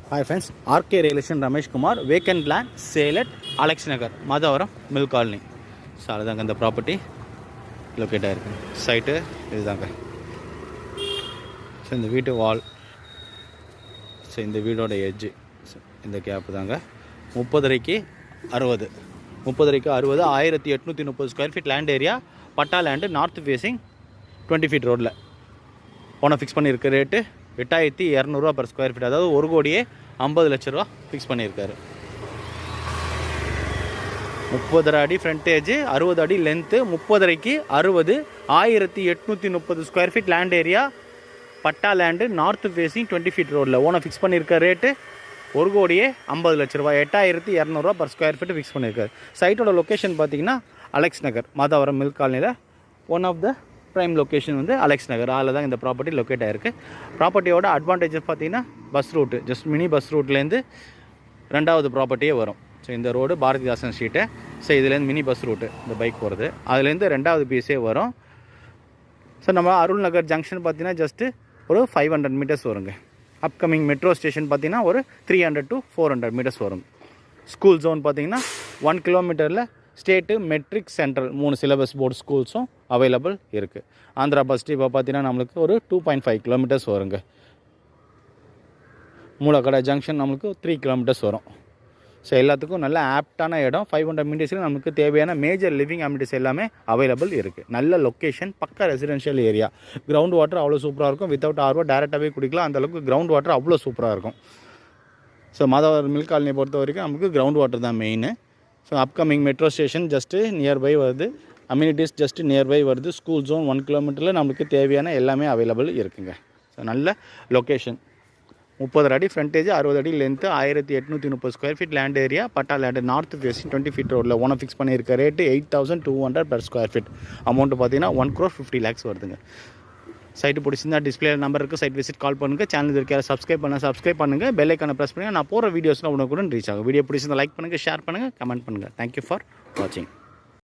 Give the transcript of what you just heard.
Hi friends, RK Relation Ramesh Kumar, vacant land, sale at Alex Nagar, Madhavaram, Mill Colony. So that's the property located site is the so in the video wall, so in the video edge, so in the gap தாங்க 30 60 1830 square feet land area, பட்டா land north facing 20 feet road ல போன fix பண்ணியிருக்க rate 8200 ரூபா per square feet, அதாவது 1 கோடியே 50 லட்ச ரூபா fix பண்ணியிருக்காரு. 30 அடி ஃப்ரண்டேஜ், 60 அடி length, 30 60 1830 square feet land area, patta land north facing 20 feet ரோடில் ஓனை ஃபிக்ஸ் பண்ணியிருக்க ரேட்டு 1 கோடியே 50 லட்ச ரூபா, 8200 ரூபா per ஸ்கொயர் ஃபீட் ஃபிக்ஸ் பண்ணியிருக்காரு. சைட்டோட லொக்கேஷன் பார்த்தீங்கன்னா அலெக்ஸ் நகர், மாதாவரம் மில் காலனியில் one of the prime location வந்து அலெக்ஸ் நகர். அதில் தான் இந்த ப்ராப்பர்ட்டி லொக்கேட் ஆகிருக்கு. ப்ராப்பர்ட்டியோட அட்வான்டேஜஸ் பார்த்தீங்கன்னா bus route, just mini bus ரூட்லேருந்து 2வது ப்ராப்பர்ட்டியே வரும். ஸோ இந்த ரோடு பாரதிதாசன் ஸ்ட்ரீட்டு, ஸோ இதுலேருந்து மினி பஸ் ரூட்டு இந்த பைக் போகிறது, அதுலேருந்து 2வது பீஸே வரும். ஸோ நம்ம அருள் நகர் ஜங்ஷன் பார்த்தீங்கன்னா ஜஸ்ட்டு ஒரு 500 மீட்டர்ஸ் வருங்க. அப்கமிங் மெட்ரோ ஸ்டேஷன் பார்த்தீங்கன்னா ஒரு 300 to 400 மீட்டர்ஸ் வரும். ஸ்கூல் ஜோன் பார்த்தீங்கன்னா 1 கிலோமீட்டரில் state matric central 3 syllabus board ஸ்கூல்ஸும் அவைலபிள் இருக்குது. ஆந்திரா பஸ் இப்போ பார்த்தீங்கன்னா நம்மளுக்கு ஒரு 2.5 கிலோமீட்டர்ஸ் வருங்க. மூலக்கடை ஜங்ஷன் நம்மளுக்கு 3 கிலோமீட்டர்ஸ் வரும். ஸோ எல்லாத்துக்கும் நல்ல ஆப்டான இடம். 500 மீட்டர்ஸில் நமக்கு தேவையான மேஜர் லிவிங் அமினிட்டிஸ் எல்லாமே அவைலபிள் இருக்குது. நல்ல லொக்கேஷன், பக்கா ரெசிடென்ஷியல் ஏரியா. கிரவுண்ட் வாட்டர் அவ்வளோ சூப்பராக இருக்கும். வித்தவுட் ஆர்வோ டேரெக்டாகவே குடிக்கலாம், அந்தளவுக்கு கிரவுண்ட் வாட்டர் அவ்வளோ சூப்பராக இருக்கும். ஸோ மாதவரம் மில் காலனியை பொறுத்த வரைக்கும் நமக்கு கிரவுண்ட் வாட்டர் தான் main. So upcoming metro station just nearby வருது, அம்யூனிட்டிஸ் ஜஸ்ட்டு நியர்பை வருது, ஸ்கூல் ஜோன் 1 கிலோமீட்டரில் நம்மளுக்கு தேவையான எல்லாமே அவைலபிள் இருக்குங்க. ஸோ நல்ல லொக்கேஷன். 30 அடி ஃப்ரண்டேஜ், 60 அடி length, 1830 square feet land area, patta land north facing 20 feet ரோடில் ஓனை ஃபிக்ஸ் பண்ணியிருக்க rate 8200 per square feet. Amount பார்த்தீங்கன்னா 1,50 lakhs வருதுங்க. சைட்டு பிடிச்சிருந்தா டிஸ்பிளே நம்பர் இருக்குது, சைட் விசிட் கால் பண்ணுங்கள். சேனல் இருக்க சப்ஸ்கிரைப் பண்ணுங்கள், பெல் ஐக்கானை ப்ரெஸ் பண்ணுங்கள். நான் போகிற வீடியோஸ்லாம் உடனுக்குடன் ரீச் ஆகும். வீடியோ பிடிச்சிருந்தா லைக் பண்ணுங்கள், ஷேர் பண்ணுங்கள், கமெண்ட் பண்ணுங்கள். தேங்க்யூ ஃபார் வாட்சிங்.